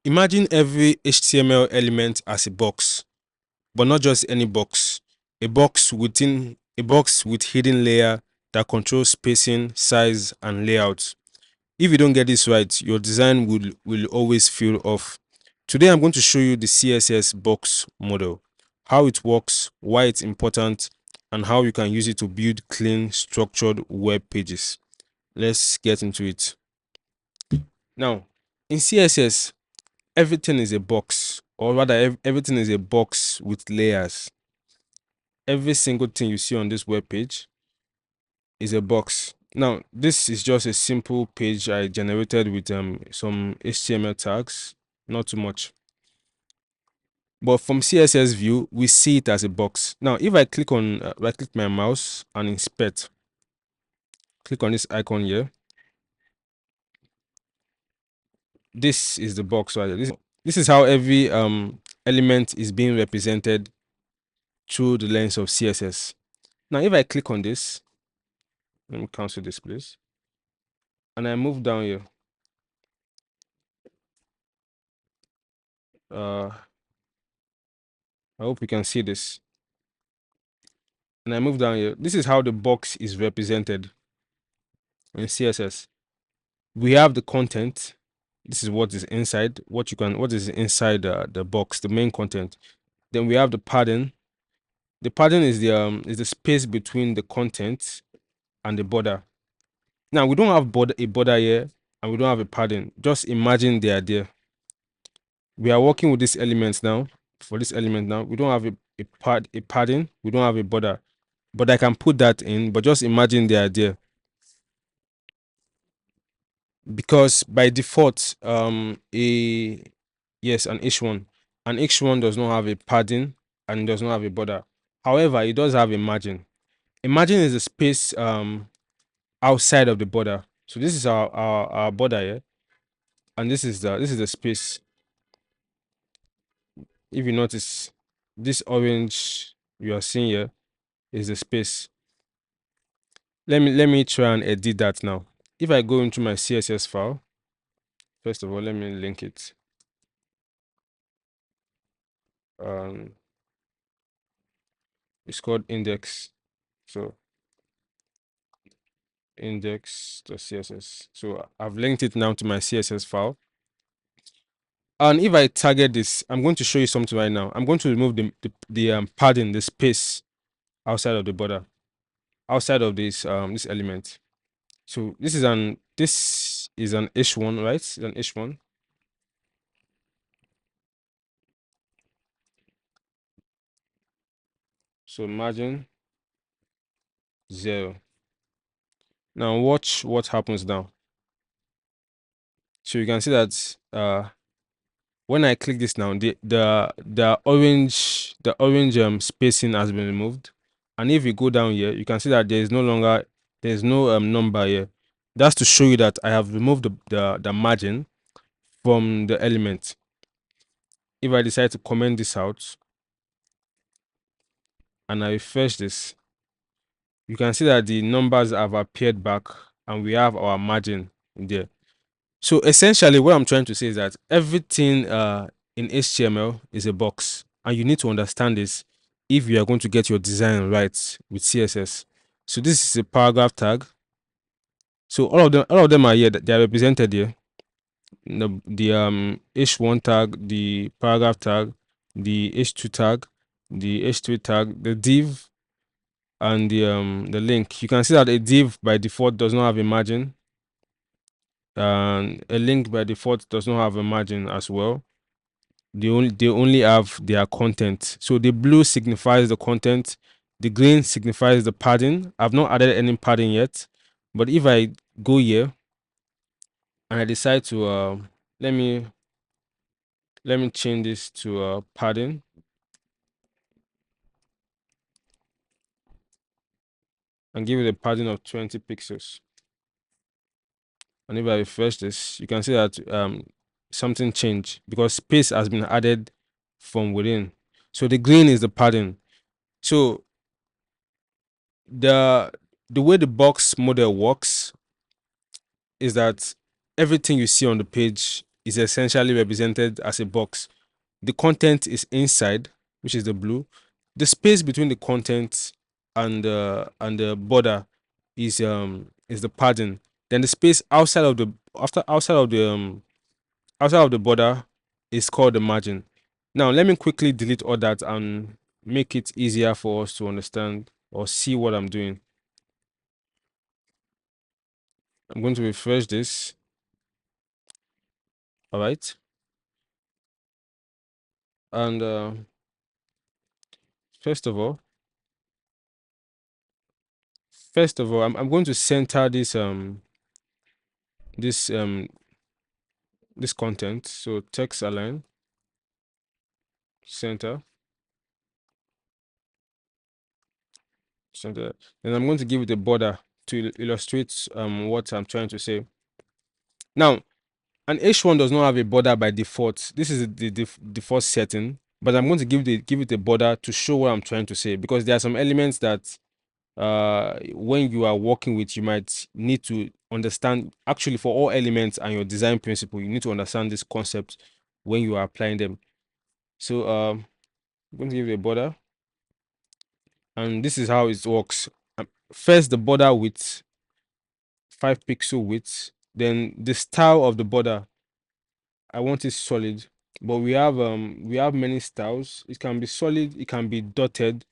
Imagine every HTML element as a box, but not just any box. A box with hidden layer that controls spacing, size, and layout. If you don't get this right, your design will always feel off. Today I'm going to show you the CSS Box Model, how it works, why it's important, and how you can use it to build clean, structured web pages. Let's get into it. Now, in CSS, everything is a box, or rather everything is a box with layers. Every single thing you see on this web page is a box. Now, this is just a simple page I generated with some HTML tags, not too much. But from CSS view, we see it as a box. Now, if I click on right click my mouse and inspect, click on this icon here. This is the box right here. This is how every element is being represented through the lens of CSS. Now, if I click on this, let me cancel this, please, and I move down here. I hope you can see this. And I move down here. This is how the box is represented in CSS. We have the content. This is what is inside. What is inside the box, the main content. Then we have the padding. The padding is the space between the content and the border. Now we don't have a border here, and we don't have a padding. Just imagine the idea. We are working with this element now. For this element now, we don't have a padding. We don't have a border, but I can put that in. But just imagine the idea. Because by default, an H1 does not have a padding and does not have a border. However, it does have a margin. A margin is a space outside of the border. So this is our border here, and this is the space. If you notice, this orange you are seeing here is the space. Let me try and edit that now. If I go into my CSS file, first of all, let me link it. It's called index. So index.css. So I've linked it now to my CSS file. And if I target this, I'm going to show you something right now. I'm going to remove the padding, the space outside of the border, outside of this this element. So this is an H1, right? It's an H1. So margin 0. Now watch what happens now. So you can see that when I click this now, the orange spacing has been removed. And if you go down here, you can see that there's no number here. That's to show you that I have removed the margin from the element. If I decide to comment this out and I refresh this, you can see that the numbers have appeared back and we have our margin there. So essentially what I'm trying to say is that everything in HTML is a box, and you need to understand this if you are going to get your design right with CSS. So this is a paragraph tag. So all of them are here. They are represented here. The H1 tag, the paragraph tag, the H2 tag, the H3 tag, the div, and the link. You can see that a div by default does not have a margin, and a link by default does not have a margin as well. They only have their content. So the blue signifies the content, the green signifies the padding. I've not added any padding yet, but if I go here and I decide to let me change this to padding, and give it a padding of 20 pixels. And if I refresh this, you can see that something changed because space has been added from within. So the green is the padding. So the way the box model works is that everything you see on the page is essentially represented as a box. The content is inside, which is the blue. The space between the content and the border is the padding. Then the space outside of the border is called the margin. Now let me quickly delete all that and make it easier for us to understand or see what I'm doing. I'm going to refresh this. All right. And first of all, I'm going to center this um this content. So text align, center, center. Then I'm going to give it a border to illustrate what I'm trying to say. Now, an H1 does not have a border by default. This is the default setting, but I'm going to give it a border to show what I'm trying to say, because there are some elements that when you are working with, you might need to understand. Actually, for all elements and your design principle, you need to understand this concept when you are applying them. So I'm going to give it a border, and this is how it works. First, the border width, 5 pixel width. Then the style of the border, I want it solid, but we have many styles. It can be solid, it can be dotted,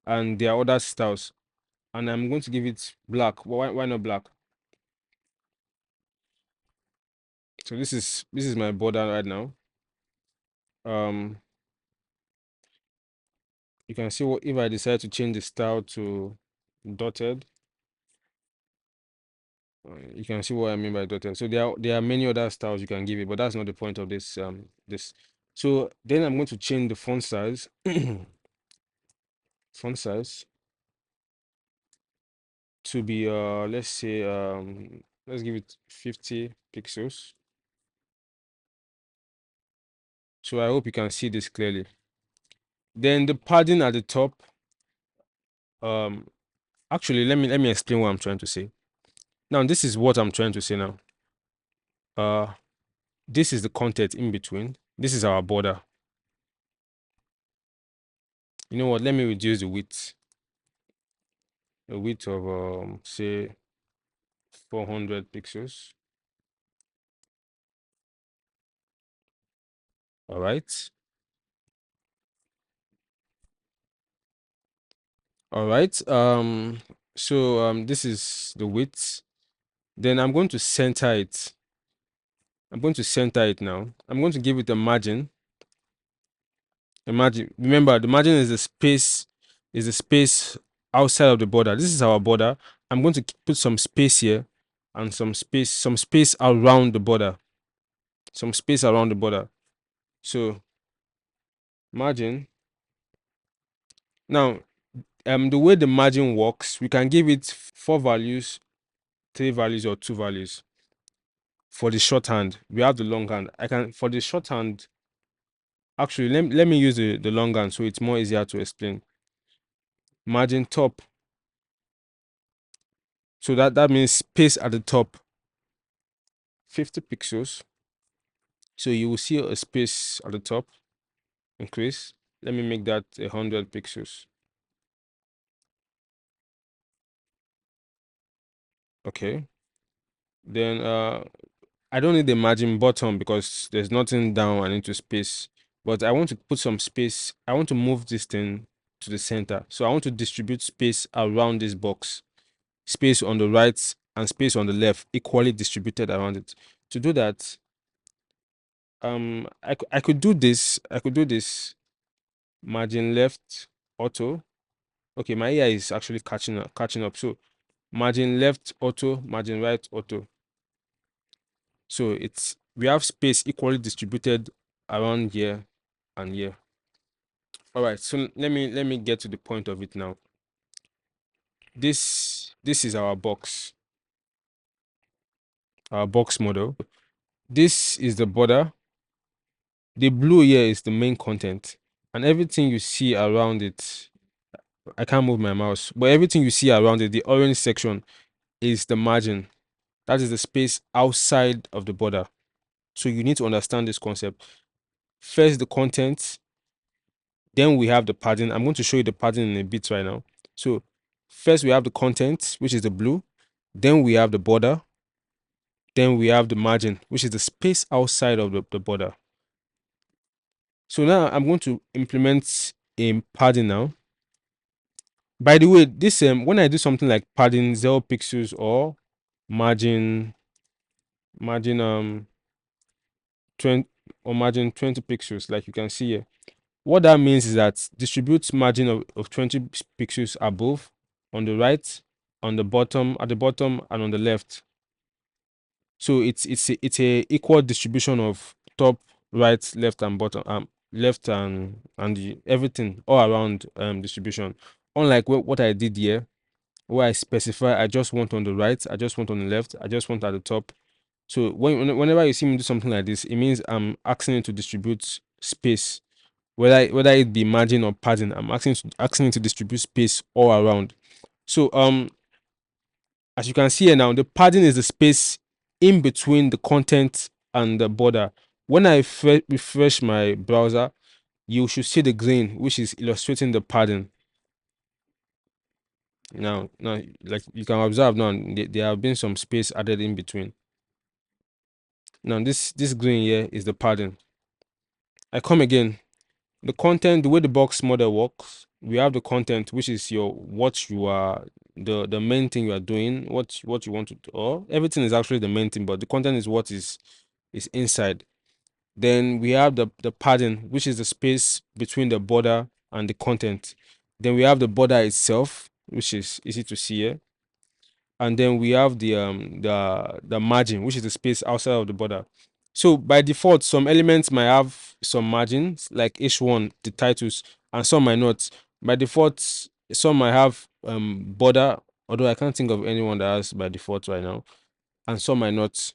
and there are other styles. And I'm going to give it black. Why not black? So this is my border right now. You can see what if I decide to change the style to dotted. You can see what I mean by dotted. So there are many other styles you can give it, but that's not the point of this. So then I'm going to change the font size. Font size to be let's say let's give it 50 pixels. So I hope you can see this clearly. Then the padding at the top, um actually let me explain what I'm trying to say. Now this is what I'm trying to say now. This is the content in between. This is our border. You know what, let me reduce the width. A width of say 400 pixels. All right. All right. So this is the width. Then I'm going to center it. I'm going to center it now. I'm going to give it a margin. A margin. Remember, the margin is the space outside of the border. This is our border. I'm going to put some space here and some space around the border. Some space around the border. So margin. Now, the way the margin works, we can give it 4 values, 3 values, or 2 values. For the shorthand, we have the longhand. I can for the shorthand. Actually, let me use the longhand so it's more easier to explain. Margin top. So that means space at the top, 50 pixels. So you will see a space at the top increase. Let me make that 100 pixels. Okay. Then I don't need the margin bottom because there's nothing down and into space. But I want to put some space. I want to move this thing to the center. So I want to distribute space around this box. Space on the right and space on the left, equally distributed around it. To do that, I could do this. I could do this. Margin left auto. Okay, my AI is actually catching up. So margin left auto, margin right auto. So we have space equally distributed around here and here. All right, so let me get to the point of it now. This is our box model. This is the border. The blue here is the main content, and everything you see around it, I can't move my mouse, but everything you see around it, the orange section, is the margin. That is the space outside of the border. So you need to understand this concept. First, the content, then we have the padding. I'm going to show you the padding in a bit right now. So first we have the content, which is the blue. Then we have the border. Then we have the margin, which is the space outside of the border. So now I'm going to implement a padding now. By the way, this when I do something like padding 0 pixels or margin 20 or margin 20 pixels, like you can see here, what that means is that distribute margin of 20 pixels above, on the right, on the bottom, at the bottom, and on the left. So it's a equal distribution of top, right, left, and bottom, left and everything all around distribution. Unlike what I did here, where I specify I just want on the right, I just want on the left, I just want at the top. So whenever you see me do something like this, it means I'm asking it to distribute space, whether it be margin or padding. I'm asking it to distribute space all around. So as you can see here now, the padding is the space in between the content and the border. When I refresh my browser, you should see the green, which is illustrating the padding. Now, like you can observe now, there have been some space added in between. Now, this green here is the padding. I come again. The content, the way the box model works, we have the content, which is what you are, the main thing you are doing, what you want to do, or everything is actually the main thing, but the content is what is inside. Then we have the padding, which is the space between the border and the content. Then we have the border itself, which is easy to see here. And then we have the margin, which is the space outside of the border. So by default, some elements might have some margins, like H1, the titles, and some might not. By default, some might have border, although I can't think of anyone that has by default right now, and some might not.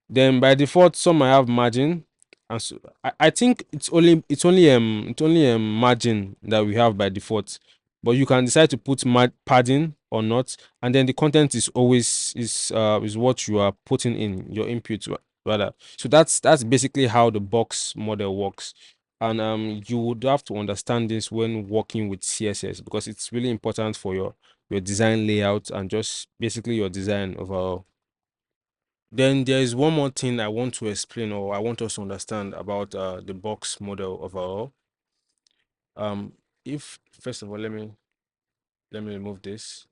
Then by default, some might have margin, and so I think it's only margin that we have by default. But you can decide to put padding or not, and then the content is always is what you are putting in your input rather. So that's basically how the box model works. And you would have to understand this when working with CSS, because it's really important for your design layout and just basically your design overall. Then there is one more thing I want to explain, or I want us to understand about the box model overall. If first of all, let me remove this.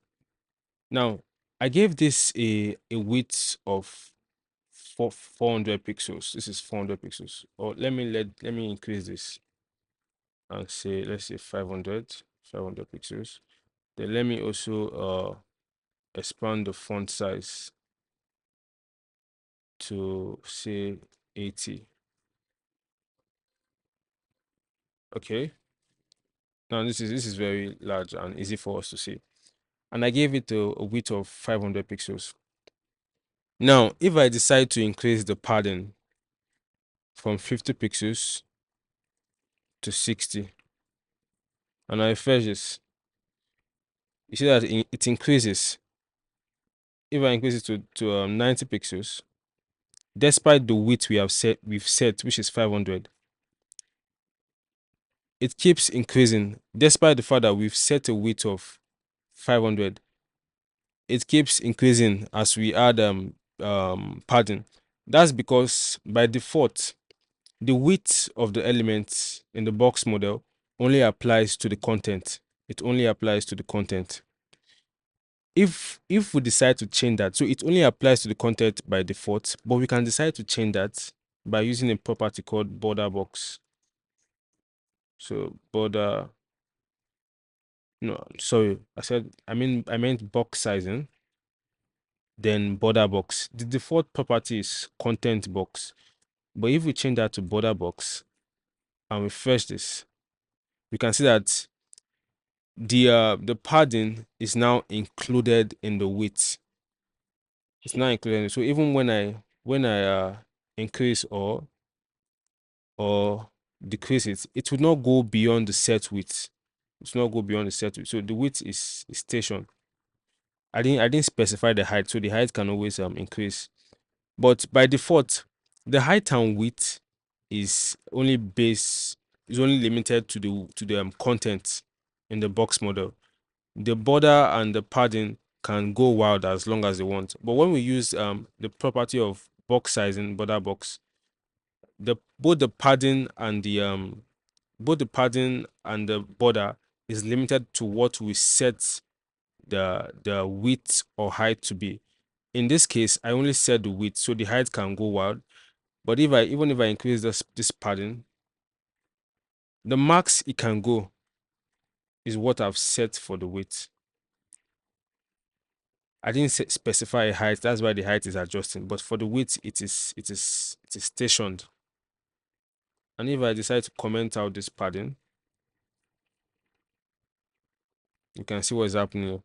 Now, I gave this a width of 400 pixels. This is 400 pixels. Or let me increase this and say, let's say 500 pixels. Then let me also expand the font size to say 80. Okay. Now this is very large and easy for us to see. And I gave it a width of 500 pixels. Now, if I decide to increase the padding from 50 pixels to 60, and I refresh this, you see that it increases. If I increase it to 90 pixels, despite the width we've set, which is 500, it keeps increasing. Despite the fact that we've set a width of 500, it keeps increasing as we add padding. That's because by default, the width of the elements in the box model only applies to the content. It only applies to the content. If we decide to change that, so it only applies to the content by default, but we can decide to change that by using a property called border box. So border, no, sorry, I meant box sizing, then border box. The default property is content box, but if we change that to border box and refresh this, we can see that the padding is now included in the width. It's now included. So even when I increase or decrease it, it will not go beyond the set width. It will not go beyond the set width. So the width is station. I didn't specify the height, so the height can always increase. But by default, The height and width is only limited to the content in the box model. The border and the padding can go wild as long as they want. But when we use the property of box size in border box, the both the padding and the border is limited to what we set the width or height to be. In this case, I only set the width, so the height can go wild. But even if I increase this padding, the max it can go is what I've set for the width. I didn't specify a height, that's why the height is adjusting. But for the width, it is stationed. And if I decide to comment out this padding, you can see what is happening here.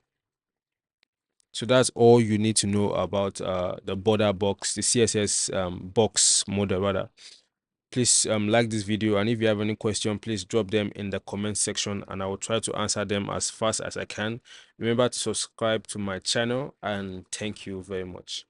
So that's all you need to know about the border box, the CSS box model rather. Please like this video, and if you have any question, please drop them in the comment section and I will try to answer them as fast as I can. Remember to subscribe to my channel, and thank you very much.